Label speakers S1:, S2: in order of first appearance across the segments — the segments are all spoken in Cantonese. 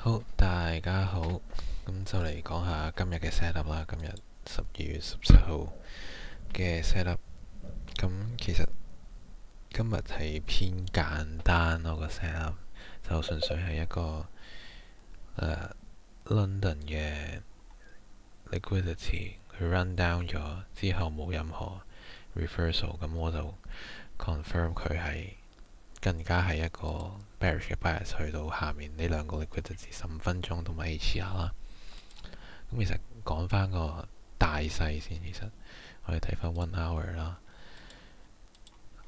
S1: 好，大家好，咁就嚟講下今日嘅 setup 啦。今日12月17號嘅 setup，咁其實今日係偏簡單咯，個 setup 就純粹係一個London 嘅 liquidity，佢 run down 咗之後冇任何 reversal，咁我就 confirm 佢係更加係一個 bearish 嘅 bias 去到下面呢兩個 liquidity 15分鐘同埋 HCR 啦。咁其實講翻個大勢先，其實我哋睇翻 one hour 啦，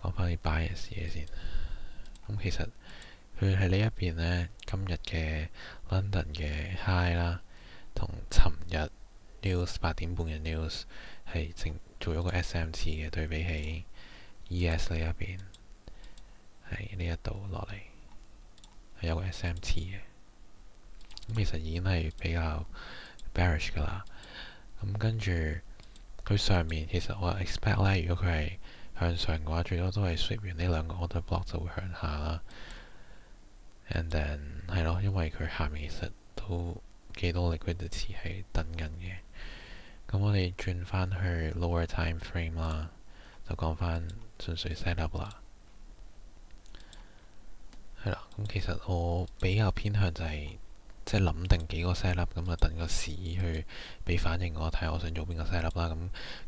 S1: 講翻啲 bias 嘢先。咁其實佢喺呢一邊呢，今日嘅 London 嘅 high 啦，同尋日 news 8點半嘅 news 係正做咗個 SMT 嘅，對比起 ES 呢一邊係呢一度落嚟係有個 SMT 嘅。咁其實已經係比較 bearish 噶啦。咁跟住佢上面其實我 expect 咧，如果佢係向上嘅話，最多都係 sweep 完呢兩個 order block 就會向下啦。And then 係咯，因為佢下面其實都幾多 liquidity 係等緊嘅。咁我哋轉翻去 lower time frame 啦，就講翻純粹 set up 啦。係啦，咁其實我比較偏向就係即係諗定幾個 set up，咁就等個市去俾反應我，睇下我想做邊個 set up 啦。咁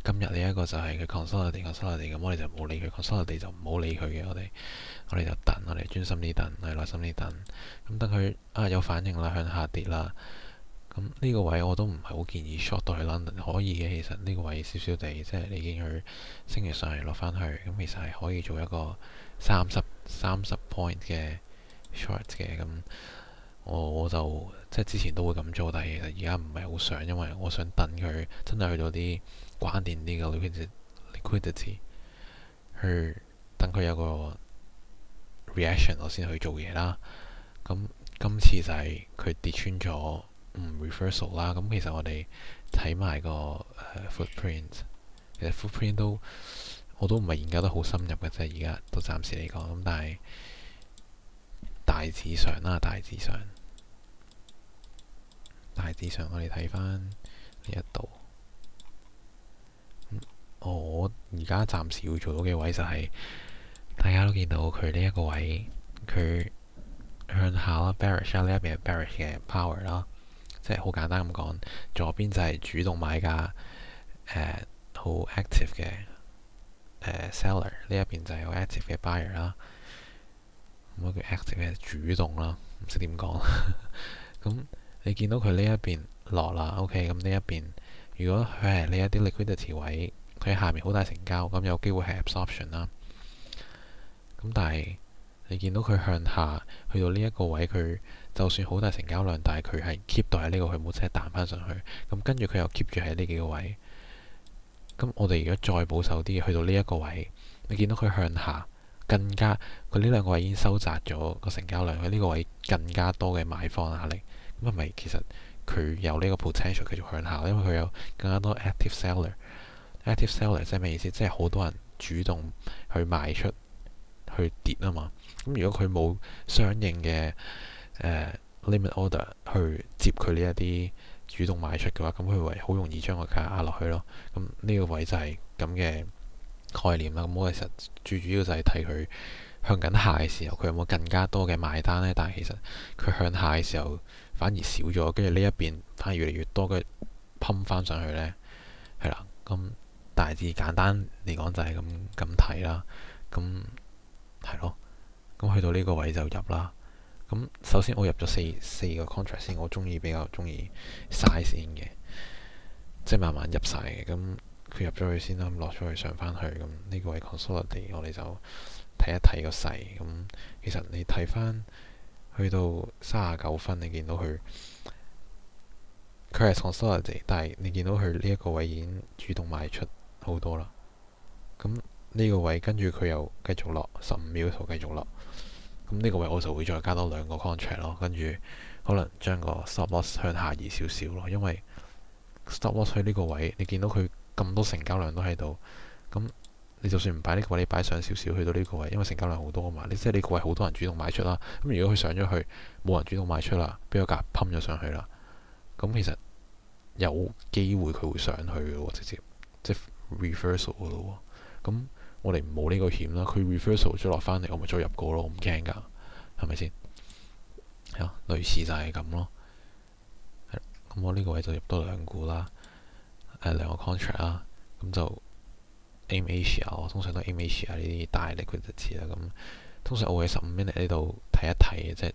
S1: 今日呢一個就係佢 consolidate，咁我哋就冇理佢 consolidate，就唔好理佢嘅。我哋就等，我哋專心啲等，我哋耐心啲等。咁等佢有反應啦，向下跌啦。咁呢個位我都唔係好建議 short 到去 London，可以嘅。其實呢個位少少地，即係你見佢升完上嚟落翻去，咁其實係可以做一個30 point 嘅 short 嘅。咁我就即係之前都會咁做，但係其實而家唔係好想，因為我想等佢真係去到啲關鍵啲嘅 liquidity，去等佢有個 reaction，我先去做嘢啦。咁今次就係佢跌穿咗reversal 啦。咁其實我哋睇埋個footprint，其實 footprint 我都唔係研究得好深入嘅啫，而家都暫時嚟講。咁但係大致上啦，大致上我哋睇翻呢一度。我而家暫時會做到嘅位就係、大家都見到佢呢一個位，佢向下啦 bearish 啦，呢一邊係 bearish 嘅 power 啦，即係好簡單咁講，左邊就係主動買家好 active 嘅seller， 呢一邊就係好 active 嘅 buyer 啦。咁叫 active 嘅主動啦，唔識點講。咁你見到佢呢一邊落啦，OK，咁呢一邊如果佢係呢一啲 liquidity 位，佢喺下面好大成交，咁有機會係 absorption 啦。咁但係你見到佢向下去到呢一個位，佢就算好大成交量，但係佢係 keep 到喺呢個，佢冇即係彈翻上去。咁跟住佢又 keep 住喺呢幾個位。咁我哋如果再保守啲，去到呢一個位，你見到佢向下更加，佢呢兩個位已經收窄咗個成交量，佢呢個位更加多嘅買方壓力。咁係咪其實佢有呢個 potential 繼續向下？因為佢有更加多 active seller。active seller 即係咩意思？即係好多人主動去賣出去跌啊嘛。咁如果佢冇相應嘅limit order 去接佢呢一啲主動賣出嘅話，咁佢會好容易將個價壓落去咯。咁呢個位就係咁嘅概念啦。咁我其實最主要就係睇佢向緊下嘅時候，佢有冇更加多嘅賣單呢？但係其實佢向下嘅時候反而少咗，跟住呢一邊反而越嚟越多嘅噴翻上去呢。係啦。咁大致簡單嚟講就係咁睇啦。咁係咯。咁去到呢個位就入啦。咁首先我入咗四個 contract 先，我比較中意 size 先嘅，即係慢慢入晒嘅。咁佢入咗去先啦，咁落咗去上翻去，咁呢個位 consolidate，我哋就睇一睇個勢。咁其實你睇翻去到39分，你見到佢係 consolidate，但係你見到佢呢一個位已經主動賣出好多啦。咁呢個位跟住佢又繼續落15秒圖，繼續落。咁呢個位我就會再加多2個 contract 咯，跟住可能將個 stop loss 向下移少少咯，因為 stop loss 喺呢個位，你見到佢咁多成交量都喺度，咁你就算唔擺呢個位，你擺上少少去到呢個位，因為成交量好多啊嘛。你即係呢個位好多人主動賣出啦。咁如果佢上咗去，冇人主動賣出啦，俾個價噴咗上去啦，咁其實有機會佢會上去嘅喎，直接即係 reversal 嘅咯喎。咁我哋唔冇呢個險啦，佢 reversal 咗落翻嚟，我咪再入過咯，我唔驚㗎，係咪先？係啊，類似就係咁咯。咁我呢個位就入多兩股啦，兩個 contract 啦，咁就 AIM Asia，我通常都 AIM Asia 呢啲大 liquidity 啦。咁通常我會喺15 minute 呢度睇一睇嘅，即係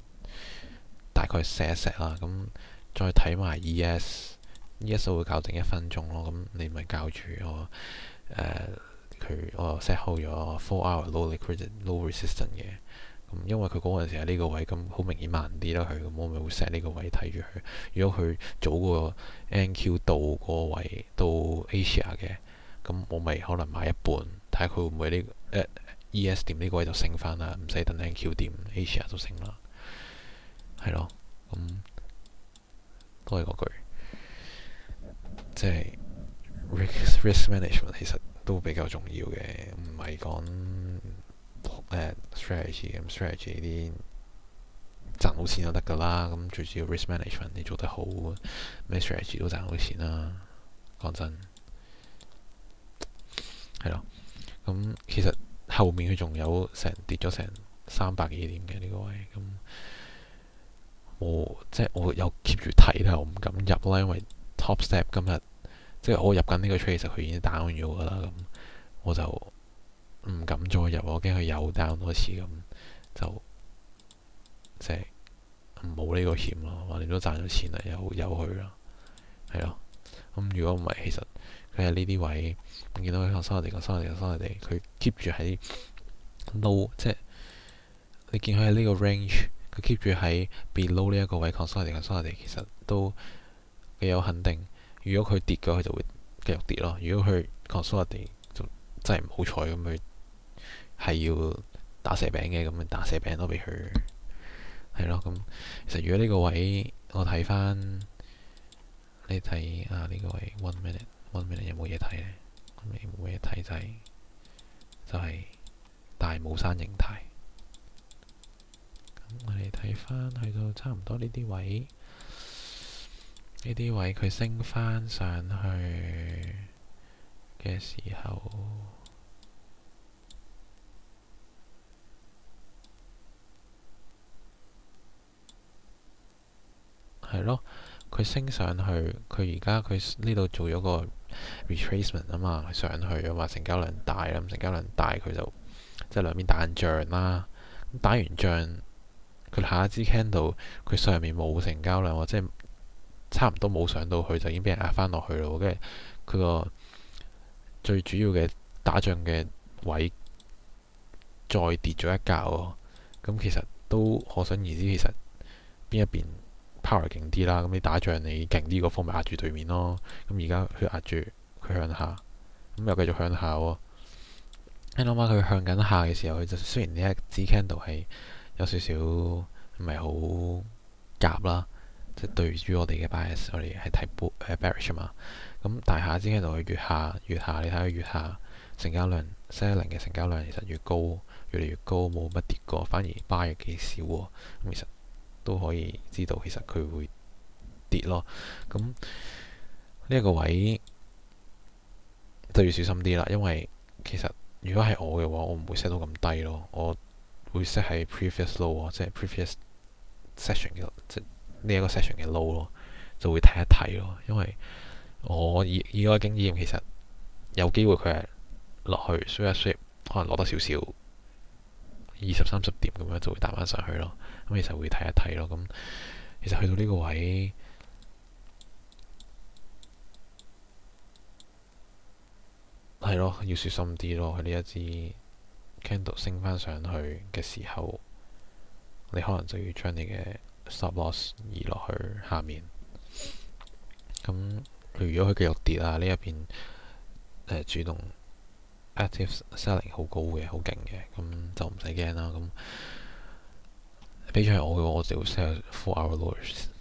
S1: 大概錫一錫啦。咁再睇埋 ES 我會校定1分鐘咯。咁你咪校住我我 set 好咗 4 hour low liquidity low resistant 嘅。咁因為佢嗰陣時喺呢個位，咁好明顯慢啲啦。咁我咪會 set 呢個位睇住佢。如果佢早過 NQ 到個位到 Asia 嘅，咁我咪可能買一半，睇下佢會唔會ES 點呢個位就升翻啦，唔使等 NQ 點 Asia 就升啦。係咯，咁都係嗰句，即係 risk management 其實都比較重要嘅，唔係講strategy 咁 strategy 啲賺到錢就得噶啦。咁最主要 risk management 你做得好，咩 strategy 都賺到錢啦。講真，係咯。咁其實後面佢仲有跌咗成300幾點嘅呢個位，咁我有 keep 住睇，但係我唔敢入啦，因為 top step 今日即係我入緊呢個 trade，其實佢已經 down 咗噶啦，咁我就唔敢再入，我驚佢又 down 多次，咁就即係唔冇呢個險咯。我哋都賺咗錢啦，又去啦，係咯。咁如果唔係，其實佢喺呢啲位，我見到佢收地，佢 keep 住喺 low， 即係你見佢喺呢個 range， 佢 keep 住喺 below 呢一個位 consolidate， 其實都幾有肯定。如果佢跌嘅，佢就會繼續跌咯。如果佢 consolidate 就真係唔好彩，咁佢係要打蛇餅嘅，咁咪打蛇餅咯，俾佢係咯。咁其實如果呢個位我睇翻，你睇呢個位 one minute 有冇嘢睇呢？冇嘢睇就係大帽山形態。咁我哋睇翻去到差唔多呢啲位佢升翻上去嘅時候，係咯。佢升上去，佢而家佢呢度做咗個 retracement 啊嘛，上去啊嘛，成交量大啦，成交量大佢就即係兩邊打緊仗啦。咁打完仗，佢下一支 candle 佢上面冇成交量，即係差唔多冇上到去，就已經俾人壓翻落去咯。跟住佢個最主要嘅打仗嘅位再跌咗一格喎。咁其實都可想而知，其實邊一邊 power 勁啲啦。咁你打仗你勁啲嗰方咪壓住對面咯。咁而家佢壓住佢向下，咁又繼續向下喎。你諗下佢向緊下嘅時候，佢就雖然呢一支 candle 係有少少唔係好夾啦，即係對於我哋嘅 bias， 我哋係睇bearish 嘛。咁但係下支 candle佢越下，你睇佢越下，成交量710嘅成交量其實越嚟越高，冇乜跌過，反而 buy 幾少喎。咁其實都可以知道，其實佢會跌咯。咁呢一個位就要小心啲啦，因為其實如果係我嘅話，我唔會 set 到咁低咯。我會 set 喺 previous low， 即係 previous session 嘅，即係呢一個 session 嘅 low 咯，就會睇一睇咯。因為我以我嘅經驗，其實有機會佢係落去 sweep 可能攞得少少20-30點咁樣就會彈翻上去咯。咁其實會睇一睇咯。咁其實去到呢個位係咯，要小心啲咯。佢呢一支 candle 升翻上去嘅時候，你可能就要將你嘅 stop loss 移落去下面。咁如果佢繼續跌啊，呢一邊主動 active selling 好高嘅，好勁嘅，咁就唔使驚啦。咁比賽係我嘅話，我就會 set 4 hour low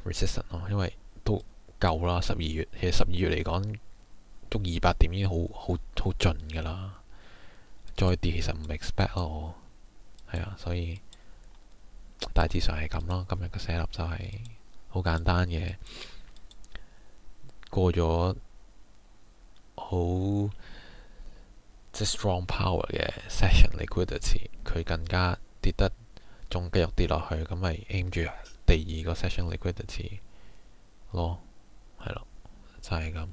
S1: resistance 咯，因為都夠啦。12月其實12月嚟講，足200點已經好盡㗎啦。再跌其實唔 expect 咯，係啊，所以大致上係咁咯。今日嘅 set up 就係好簡單嘅，過咗好即係 strong power 嘅 session liquidity，佢更加跌得仲繼續跌落去，咁咪 aim 住第二個 session liquidity 咯，係咯，就係咁。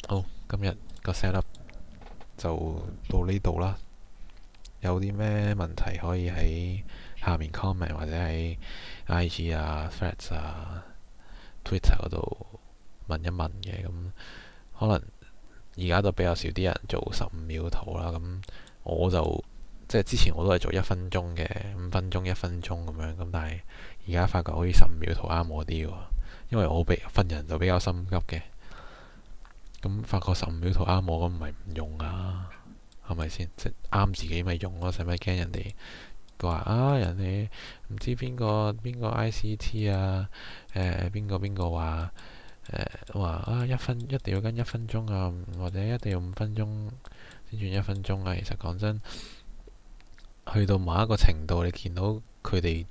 S1: 好，今日個 set up 就到呢度啦。有啲咩問題可以喺下面 comment 或者喺 IG 啊、Threads 啊、Twitter 嗰度問一問嘅。咁可能而家就比較少啲人做15秒圖啦。咁我就即係之前我都係做1分鐘嘅，5分鐘、1分鐘咁樣。咁但係而家發覺好似15秒圖啱我啲喎，因為我份人就比較心急嘅。咁發覺15秒圖啱我，咁唔係唔用啊？係咪先？即係啱自己咪用咯，使乜驚人哋話啊？人哋唔知邊個 ICT 啊？邊個話啊一定要跟1分鐘啊，或者一定要5分鐘先轉1分鐘啊？其實講真，去到某一個程度，你見到佢哋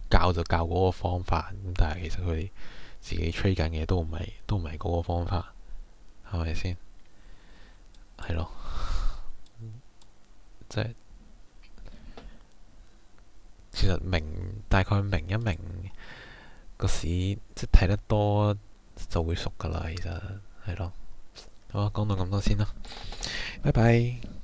S1: 教就教嗰個方法，咁但係其實佢哋自己吹緊嘅都唔係嗰個方法，係咪先？係咯，即係其實大概明一明個市，即係睇得多就會熟噶啦。其實係咯，好啊，講到咁多先啦，拜拜。